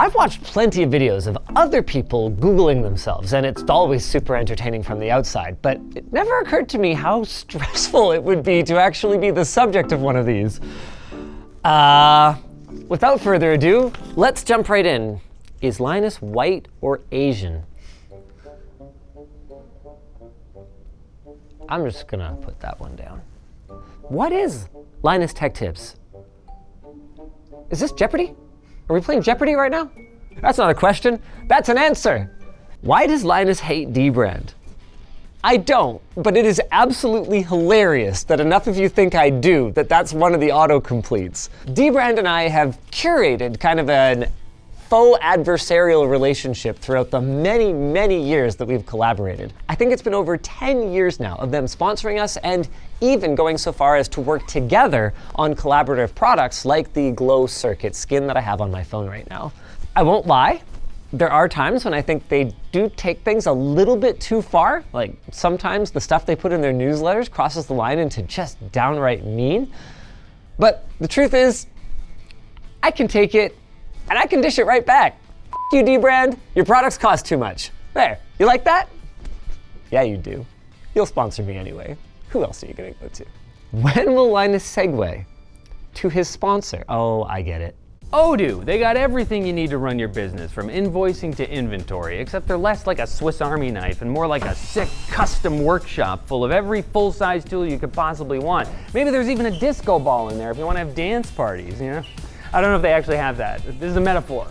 I've watched plenty of videos of other people Googling themselves, and it's always super entertaining from the outside, but it never occurred to me how stressful it would be to actually be the subject of one of these. Without further ado, let's jump right in. Is Linus white or Asian? I'm just gonna put that one down. What is Linus Tech Tips? Is this Jeopardy? Are we playing Jeopardy right now? That's not a question, that's an answer. Why does Linus hate dBrand? I don't, but it is absolutely hilarious that enough of you think I do, that's one of the autocompletes. dBrand and I have curated kind of an faux adversarial relationship throughout the many, many years that we've collaborated. I think it's been over 10 years now of them sponsoring us and even going so far as to work together on collaborative products like the glow circuit skin that I have on my phone right now. I won't lie, there are times when I think they do take things a little bit too far. Like sometimes the stuff they put in their newsletters crosses the line into just downright mean. But the truth is, I can take it and I can dish it right back. F you, dBrand, your products cost too much. There, you like that? Yeah, you do. You'll sponsor me anyway. Who else are you gonna go to? When will Linus segue to his sponsor? Oh, I get it. Odoo, they got everything you need to run your business, from invoicing to inventory, except they're less like a Swiss Army knife and more like a sick custom workshop full of every full-size tool you could possibly want. Maybe there's even a disco ball in there if you want to have dance parties, you know? I don't know if they actually have that. This is a metaphor.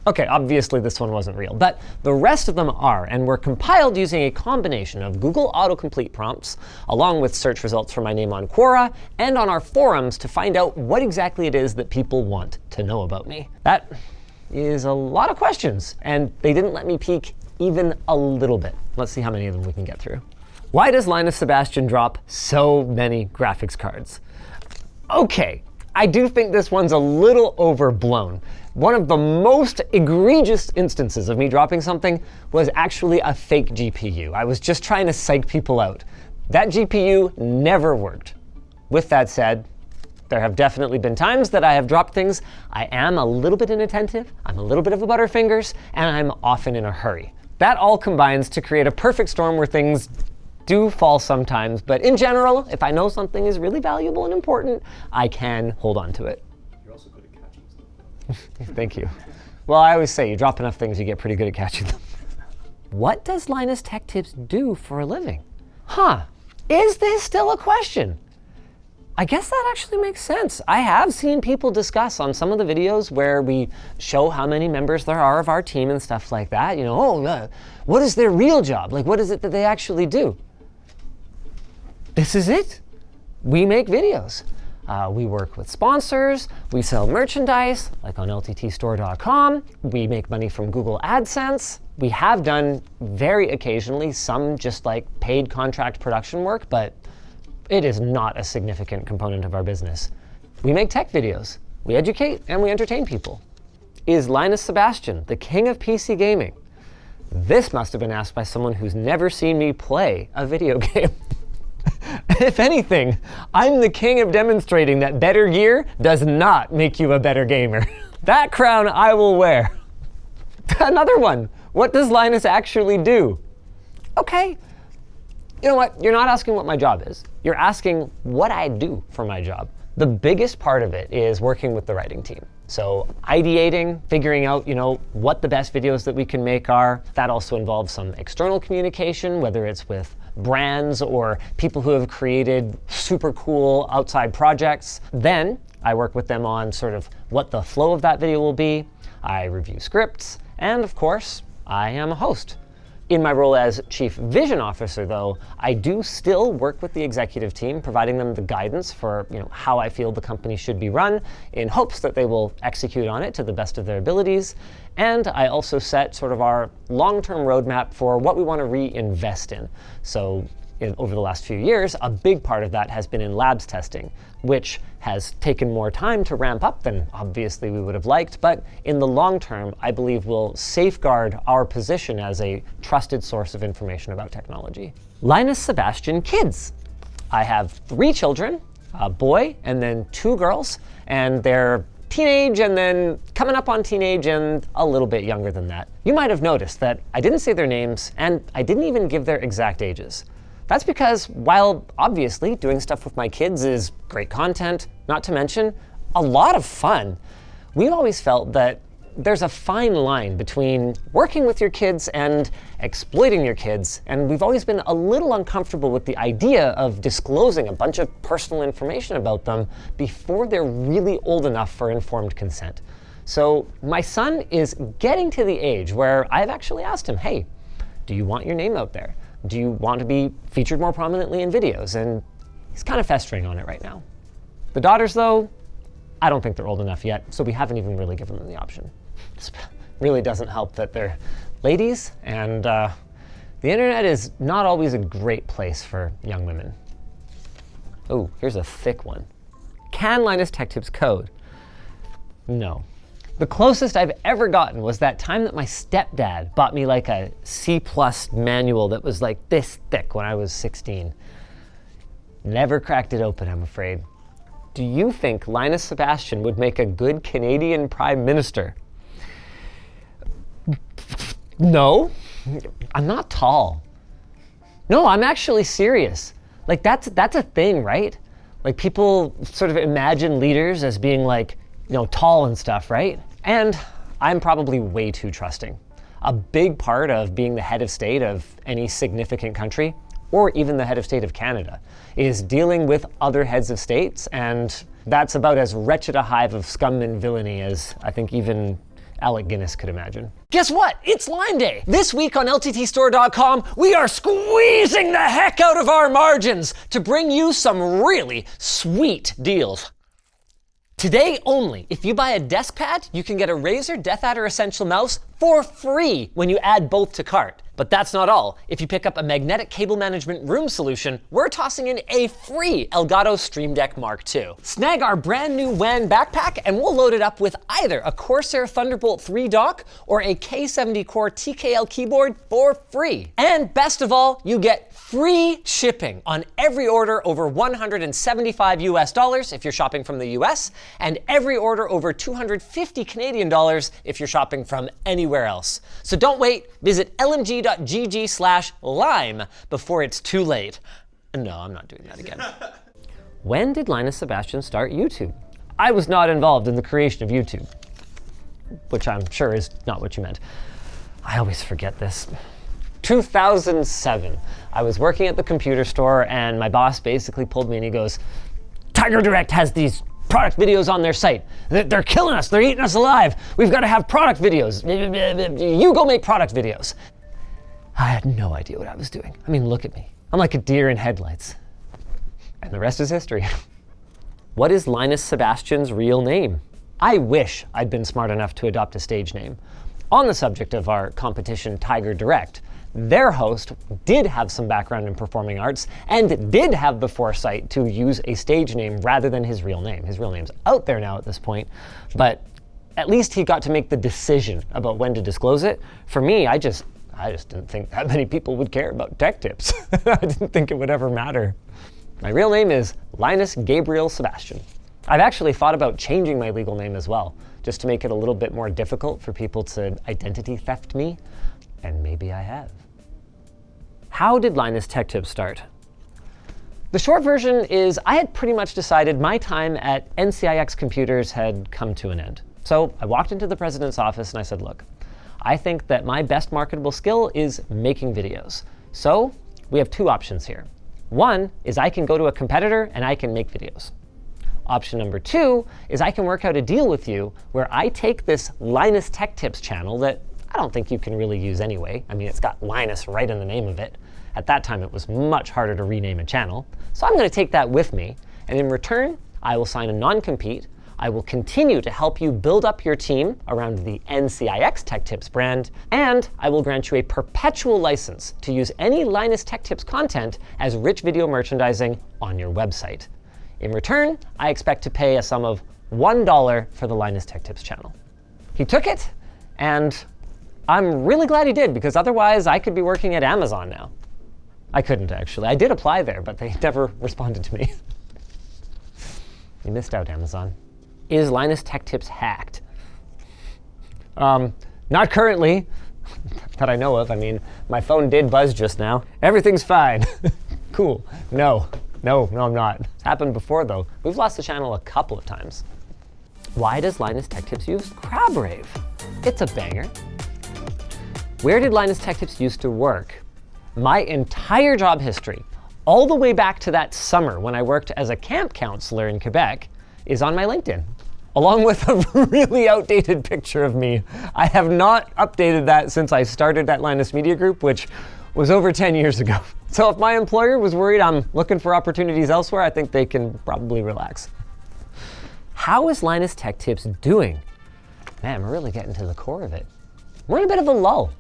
Okay, obviously this one wasn't real, but the rest of them are, and were compiled using a combination of Google Autocomplete prompts, along with search results for my name on Quora, and on our forums to find out what exactly it is that people want to know about me. That is a lot of questions, and they didn't let me peek even a little bit. Let's see how many of them we can get through. Why does Linus Sebastian drop so many graphics cards? Okay, I do think this one's a little overblown. One of the most egregious instances of me dropping something was actually a fake GPU. I was just trying to psych people out. That GPU never worked. With that said, there have definitely been times that I have dropped things. I am a little bit inattentive, I'm a little bit of a butterfingers, and I'm often in a hurry. That all combines to create a perfect storm where things do fall sometimes, but in general, if I know something is really valuable and important, I can hold on to it. You're also good at catching stuff. Thank you. Well, I always say you drop enough things, you get pretty good at catching them. What does Linus Tech Tips do for a living? Huh, is this still a question? I guess that actually makes sense. I have seen people discuss on some of the videos where we show how many members there are of our team and stuff like that. You know, what is their real job? Like, what is it that they actually do? This is it. We make videos. We work with sponsors, we sell merchandise, like on lttstore.com. We make money from Google AdSense. We have done very occasionally some just like paid contract production work, but it is not a significant component of our business. We make tech videos. We educate and we entertain people. Is Linus Sebastian the king of PC gaming? This must have been asked by someone who's never seen me play a video game. If anything, I'm the king of demonstrating that better gear does not make you a better gamer. That crown I will wear. Another one. What does Linus actually do? Okay. You know what? You're not asking what my job is. You're asking what I do for my job. The biggest part of it is working with the writing team. So ideating, figuring out, what the best videos that we can make are. That also involves some external communication, whether it's with brands or people who have created super cool outside projects. Then I work with them on sort of what the flow of that video will be. I review scripts, and of course, I am a host. In my role as Chief Vision Officer, though, I do still work with the executive team, providing them the guidance for how I feel the company should be run, in hopes that they will execute on it to the best of their abilities. And I also set sort of our long-term roadmap for what we want to reinvest in. So over the last few years, a big part of that has been in labs testing, which has taken more time to ramp up than obviously we would have liked, but in the long term, I believe will safeguard our position as a trusted source of information about technology. Linus Sebastian kids. I have 3 children, a boy and then 2 girls, and they're teenage and then coming up on teenage and a little bit younger than that. You might have noticed that I didn't say their names and I didn't even give their exact ages. That's because while obviously doing stuff with my kids is great content, not to mention a lot of fun, we've always felt that there's a fine line between working with your kids and exploiting your kids, and we've always been a little uncomfortable with the idea of disclosing a bunch of personal information about them before they're really old enough for informed consent. So my son is getting to the age where I've actually asked him, hey, do you want your name out there? Do you want to be featured more prominently in videos? And he's kind of festering on it right now. The daughters, though, I don't think they're old enough yet, so we haven't even really given them the option. This really doesn't help that they're ladies, and the internet is not always a great place for young women. Oh, here's a thick one. Can Linus Tech Tips code? No. The closest I've ever gotten was that time that my stepdad bought me like a C+ manual that was like this thick when I was 16. Never cracked it open, I'm afraid. Do you think Linus Sebastian would make a good Canadian Prime Minister? No, I'm not tall. No, I'm actually serious. Like that's a thing, right? Like people sort of imagine leaders as being like, tall and stuff, right? And I'm probably way too trusting. A big part of being the head of state of any significant country, or even the head of state of Canada, is dealing with other heads of states, and that's about as wretched a hive of scum and villainy as I think even Alec Guinness could imagine. Guess what? It's Line Day! This week on LTTstore.com, we are squeezing the heck out of our margins to bring you some really sweet deals. Today only, if you buy a desk pad, you can get a Razer DeathAdder Essential Mouse for free when you add both to cart. But that's not all. If you pick up a magnetic cable management room solution, we're tossing in a free Elgato Stream Deck Mark II. Snag our brand new WAN backpack and we'll load it up with either a Corsair Thunderbolt 3 dock or a K70 Core TKL keyboard for free. And best of all, you get free shipping on every order over $175 US if you're shopping from the US, and every order over 250 Canadian dollars if you're shopping from anywhere else. So don't wait, visit lmg.gg/lime before it's too late. No, I'm not doing that again. When did Linus Sebastian start YouTube? I was not involved in the creation of YouTube, which I'm sure is not what you meant. I always forget this. 2007. I was working at the computer store and my boss basically pulled me and he goes, Tiger Direct has these product videos on their site. They're killing us. They're eating us alive. We've got to have product videos. You go make product videos. I had no idea what I was doing. I mean, look at me. I'm like a deer in headlights. And the rest is history. What is Linus Sebastian's real name? I wish I'd been smart enough to adopt a stage name. On the subject of our competition, Tiger Direct, their host did have some background in performing arts and did have the foresight to use a stage name rather than his real name. His real name's out there now at this point, but at least he got to make the decision about when to disclose it. For me, I just didn't think that many people would care about tech tips. I didn't think it would ever matter. My real name is Linus Gabriel Sebastian. I've actually thought about changing my legal name as well, just to make it a little bit more difficult for people to identity theft me, and maybe I have. How did Linus Tech Tips start? The short version is I had pretty much decided my time at NCIX Computers had come to an end. So I walked into the president's office and I said, look, I think that my best marketable skill is making videos. So we have two options here. One is I can go to a competitor and I can make videos. Option number two is I can work out a deal with you where I take this Linus Tech Tips channel that I don't think you can really use anyway. I mean, it's got Linus right in the name of it. At that time, it was much harder to rename a channel. So I'm going to take that with me. And in return, I will sign a non-compete. I will continue to help you build up your team around the NCIX Tech Tips brand. And I will grant you a perpetual license to use any Linus Tech Tips content as rich video merchandising on your website. In return, I expect to pay a sum of $1 for the Linus Tech Tips channel. He took it, and I'm really glad he did, because otherwise I could be working at Amazon now. I couldn't, actually. I did apply there, but they never responded to me. You missed out, Amazon. Is Linus Tech Tips hacked? Not currently, that I know of. I mean, my phone did buzz just now. Everything's fine. Cool. No, I'm not. It's happened before, though. We've lost the channel a couple of times. Why does Linus Tech Tips use Crab Rave? It's a banger. Where did Linus Tech Tips used to work? My entire job history, all the way back to that summer when I worked as a camp counselor in Quebec, is on my LinkedIn, along with a really outdated picture of me. I have not updated that since I started that Linus Media Group, which was over 10 years ago. So if my employer was worried I'm looking for opportunities elsewhere, I think they can probably relax. How is Linus Tech Tips doing? Man, we're really getting to the core of it. We're in a bit of a lull.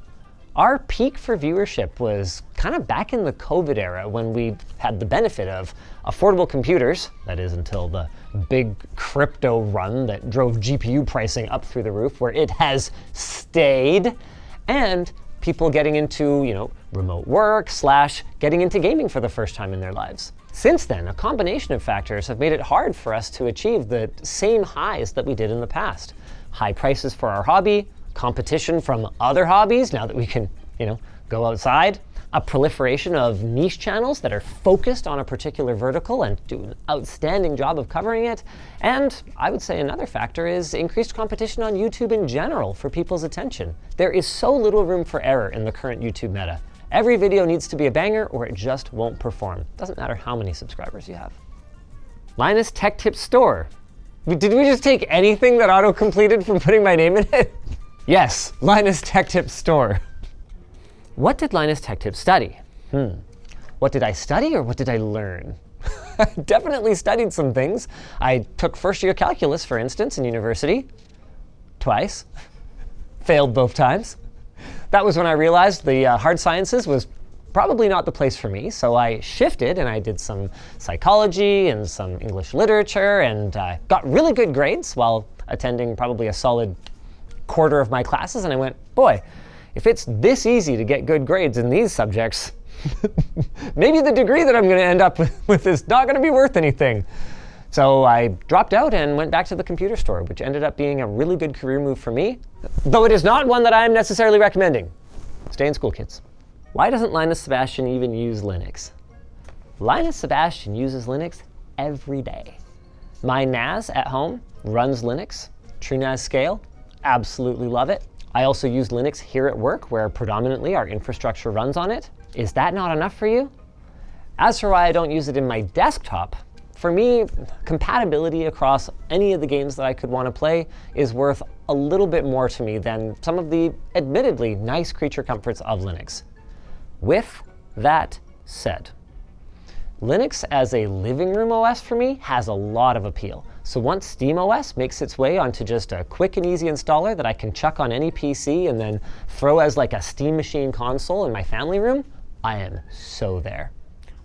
Our peak for viewership was kind of back in the COVID era when we had the benefit of affordable computers, that is until the big crypto run that drove GPU pricing up through the roof, where it has stayed, and people getting into, remote work / getting into gaming for the first time in their lives. Since then, a combination of factors have made it hard for us to achieve the same highs that we did in the past. High prices for our hobby, competition from other hobbies now that we can, go outside, a proliferation of niche channels that are focused on a particular vertical and do an outstanding job of covering it, and I would say another factor is increased competition on YouTube in general for people's attention. There is so little room for error in the current YouTube meta. Every video needs to be a banger or it just won't perform. Doesn't matter how many subscribers you have. Linus Tech Tips Store. Did we just take anything that auto-completed from putting my name in it? Yes, Linus Tech Tips Store. What did Linus Tech Tips study? What did I study or what did I learn? I definitely studied some things. I took first year calculus, for instance, in university. Twice. Failed both times. That was when I realized the hard sciences was probably not the place for me, so I shifted and I did some psychology and some English literature and got really good grades while attending probably a solid quarter of my classes, and I went, boy, if it's this easy to get good grades in these subjects, maybe the degree that I'm going to end up with is not going to be worth anything. So I dropped out and went back to the computer store, which ended up being a really good career move for me, though it is not one that I'm necessarily recommending. Stay in school, kids. Why doesn't Linus Sebastian even use Linux? Linus Sebastian uses Linux every day. My NAS at home runs Linux. TrueNAS Scale, absolutely love it. I also use Linux here at work, where predominantly our infrastructure runs on it. Is that not enough for you? As for why I don't use it in my desktop, for me, compatibility across any of the games that I could want to play is worth a little bit more to me than some of the admittedly nice creature comforts of Linux. With that said, Linux as a living room OS for me has a lot of appeal. So once SteamOS makes its way onto just a quick and easy installer that I can chuck on any PC and then throw as like a Steam Machine console in my family room, I am so there.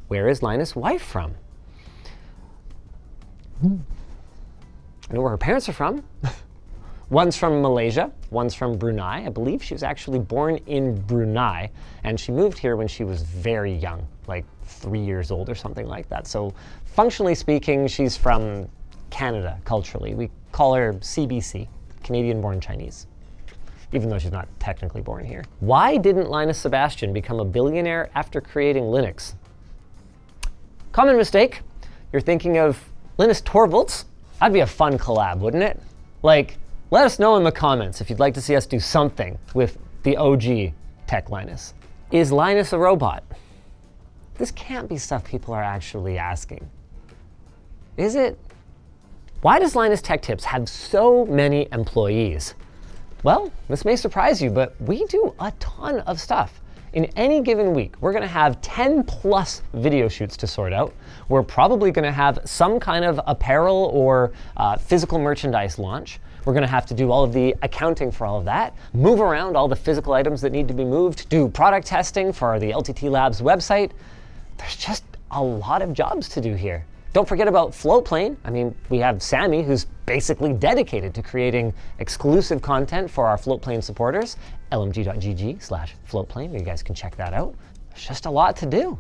Where is Linus' wife from? I know where her parents are from. One's from Malaysia, one's from Brunei. I believe she was actually born in Brunei, and she moved here when she was very young, like 3 years old or something like that. So functionally speaking, she's from Canada culturally. We call her CBC, Canadian-born Chinese, even though she's not technically born here. Why didn't Linus Sebastian become a billionaire after creating Linux? Common mistake. You're thinking of Linus Torvalds. That'd be a fun collab, wouldn't it? Like, let us know in the comments if you'd like to see us do something with the OG Tech Linus. Is Linus a robot? This can't be stuff people are actually asking. Is it? Why does Linus Tech Tips have so many employees? Well, this may surprise you, but we do a ton of stuff. In any given week, we're gonna have 10 plus video shoots to sort out. We're probably gonna have some kind of apparel or physical merchandise launch. We're gonna have to do all of the accounting for all of that, move around all the physical items that need to be moved, do product testing for the LTT Labs website. There's just a lot of jobs to do here. Don't forget about Floatplane. I mean, we have Sammy, who's basically dedicated to creating exclusive content for our Floatplane supporters, lmg.gg/floatplane. You guys can check that out. There's just a lot to do.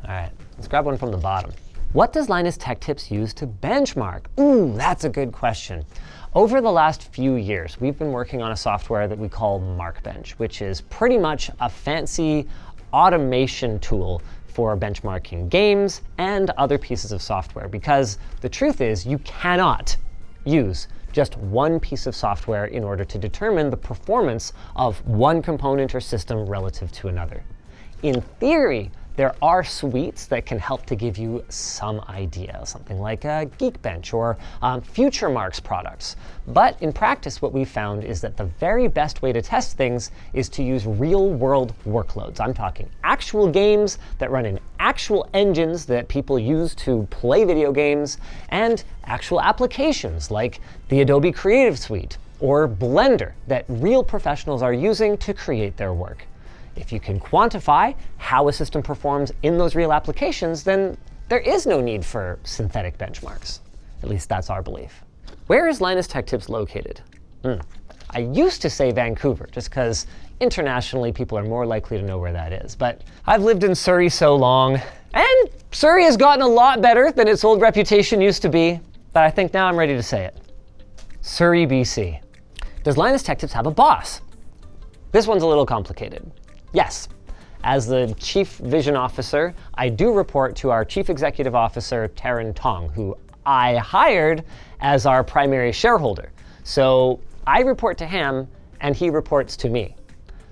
All right, let's grab one from the bottom. What does Linus Tech Tips use to benchmark? Ooh, that's a good question. Over the last few years, we've been working on a software that we call Markbench, which is pretty much a fancy automation tool for benchmarking games and other pieces of software. Because the truth is, you cannot use just one piece of software in order to determine the performance of one component or system relative to another. In theory, there are suites that can help to give you some idea, something like Geekbench or FutureMark's products. But in practice, what we've found is that the very best way to test things is to use real-world workloads. I'm talking actual games that run in actual engines that people use to play video games, and actual applications like the Adobe Creative Suite or Blender that real professionals are using to create their work. If you can quantify how a system performs in those real applications, then there is no need for synthetic benchmarks. At least that's our belief. Where is Linus Tech Tips located? I used to say Vancouver, just because internationally people are more likely to know where that is. But I've lived in Surrey so long, and Surrey has gotten a lot better than its old reputation used to be, that I think now I'm ready to say it. Surrey, BC. Does Linus Tech Tips have a boss? This one's a little complicated. Yes, as the Chief Vision Officer, I do report to our Chief Executive Officer, Taryn Tong, who I hired as our primary shareholder. So I report to him, and he reports to me.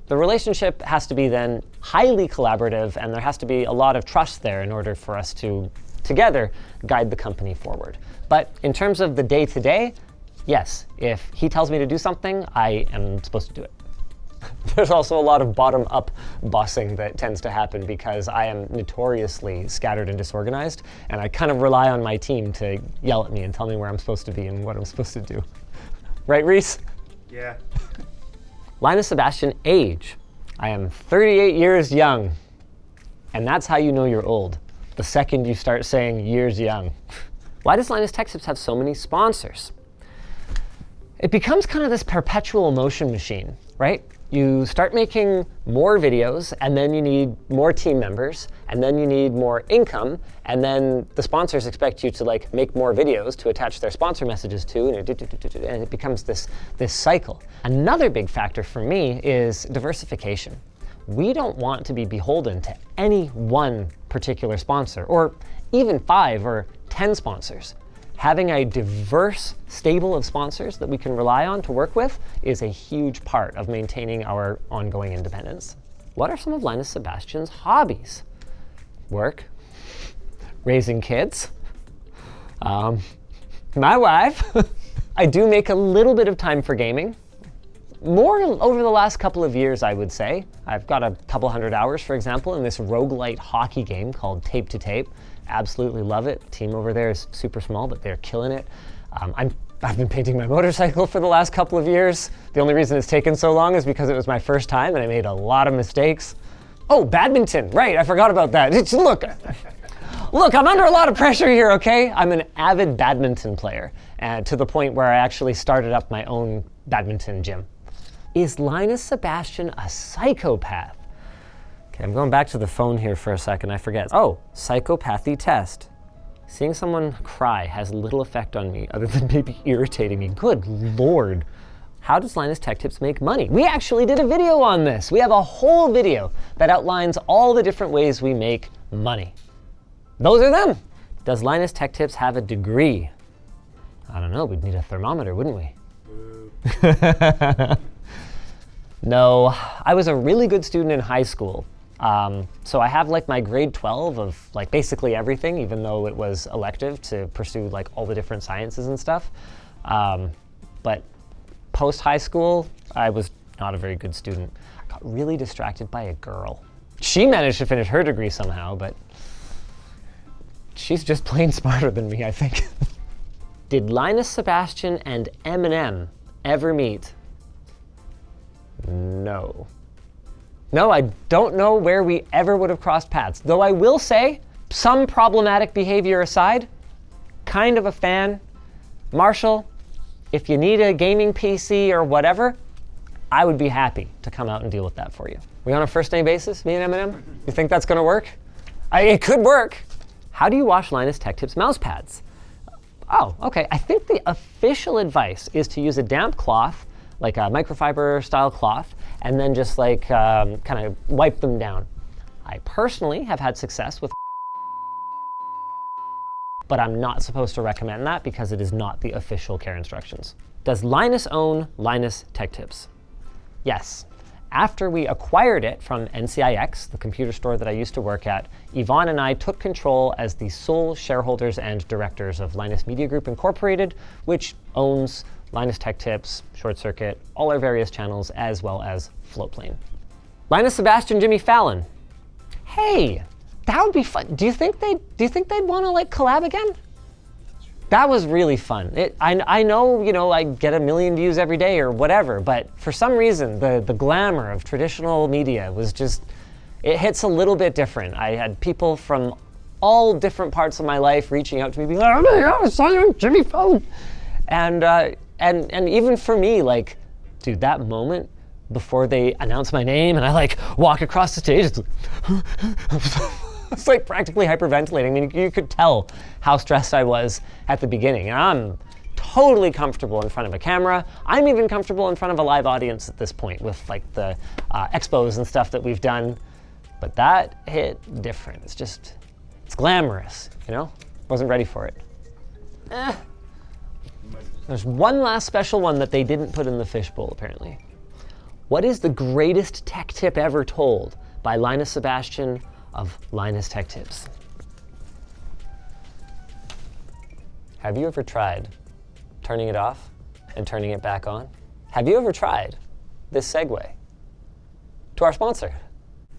The relationship has to be then highly collaborative, and there has to be a lot of trust there in order for us to, together, guide the company forward. But in terms of the day-to-day, yes, if he tells me to do something, I am supposed to do it. There's also a lot of bottom-up bossing that tends to happen because I am notoriously scattered and disorganized, and I kind of rely on my team to yell at me and tell me where I'm supposed to be and what I'm supposed to do. Right, Reese? Yeah. Linus Sebastian, age. I am 38 years young, and that's how you know you're old, the second you start saying years young. Why does Linus Tech Tips have so many sponsors? It becomes kind of this perpetual motion machine, right? You start making more videos, and then you need more team members, and then you need more income, and then the sponsors expect you to make more videos to attach their sponsor messages to, and it becomes this cycle. Another big factor for me is diversification. We don't want to be beholden to any one particular sponsor, or even 5 or 10 sponsors. Having a diverse stable of sponsors that we can rely on to work with is a huge part of maintaining our ongoing independence. What are some of Linus Sebastian's hobbies? Work, raising kids, my wife. I do make a little bit of time for gaming. More over the last couple of years, I would say. I've got a couple hundred hours, for example, in this roguelite hockey game called Tape to Tape. Absolutely love it. Team over there is super small, but they're killing it. I've been painting my motorcycle for the last couple of years. The only reason it's taken so long is because it was my first time and I made a lot of mistakes. Oh, badminton, right, I forgot about that. Look, I'm under a lot of pressure here, okay? I'm an avid badminton player, to the point where I actually started up my own badminton gym. Is Linus Sebastian a psychopath? Okay, I'm going back to the phone here for a second, I forget. Oh, psychopathy test. Seeing someone cry has little effect on me other than maybe irritating me. Good Lord. How does Linus Tech Tips make money? We actually did a video on this. We have a whole video that outlines all the different ways we make money. Those are them. Does Linus Tech Tips have a degree? I don't know, we'd need a thermometer, wouldn't we? No, I was a really good student in high school. So I have my grade 12 of basically everything, even though it was elective to pursue all the different sciences and stuff. But post high school, I was not a very good student. I got really distracted by a girl. She managed to finish her degree somehow, but she's just plain smarter than me, I think. Did Linus Sebastian and Eminem ever meet? No. No, I don't know where we ever would have crossed paths. Though I will say, some problematic behavior aside, kind of a fan. Marshall, if you need a gaming PC or whatever, I would be happy to come out and deal with that for you. We on a first name basis, me and Eminem? You think that's gonna work? It could work. How do you wash Linus Tech Tips mousepads? Oh, okay. I think the official advice is to use a damp cloth, like a microfiber style cloth, and then just like kind of wipe them down. I personally have had success with, but I'm not supposed to recommend that because it is not the official care instructions. Does Linus own Linus Tech Tips? Yes. After we acquired it from NCIX, the computer store that I used to work at, Yvonne and I took control as the sole shareholders and directors of Linus Media Group Incorporated, which owns Linus Tech Tips, Short Circuit, all our various channels, as well as Floatplane. Linus, Sebastian, Jimmy, Fallon. Hey, that would be fun. Do you think they'd want to like collab again? That was really fun. I know, I get 1 million views every day or whatever, but for some reason, the glamour of traditional media was just, it hits a little bit different. I had people from all different parts of my life reaching out to me, being like, oh my God, I saw you on Jimmy Fallon. And even for me, like, dude, that moment before they announce my name and I like walk across the stage, it's like practically hyperventilating. I mean, you could tell how stressed I was at the beginning. And I'm totally comfortable in front of a camera. I'm even comfortable in front of a live audience at this point with like the expos and stuff that we've done. But that hit different. It's glamorous, Wasn't ready for it. There's one last special one that they didn't put in the fishbowl, apparently. What is the greatest tech tip ever told by Linus Sebastian of Linus Tech Tips? Have you ever tried turning it off and turning it back on? Have you ever tried this segue to our sponsor?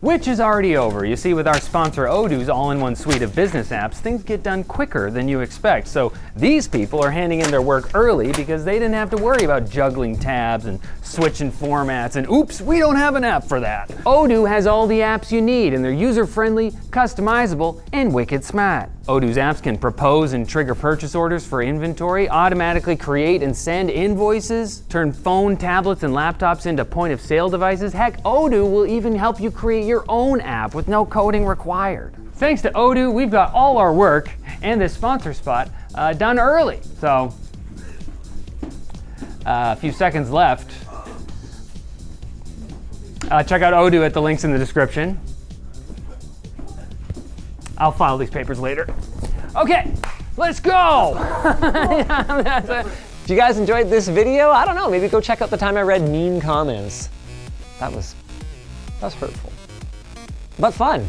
Which is already over. You see, with our sponsor Odoo's all-in-one suite of business apps, things get done quicker than you expect. So these people are handing in their work early because they didn't have to worry about juggling tabs and switching formats and oops, we don't have an app for that. Odoo has all the apps you need and they're user-friendly, customizable, and wicked smart. Odoo's apps can propose and trigger purchase orders for inventory, automatically create and send invoices, turn phone, tablets, and laptops into point-of-sale devices. Heck, Odoo will even help you create your own app with no coding required. Thanks to Odoo, we've got all our work and this sponsor spot done early. So, a few seconds left. Check out Odoo at the links in the description. I'll file these papers later. Okay, let's go! If you guys enjoyed this video, I don't know, maybe go check out the time I read mean comments. That was hurtful, but fun.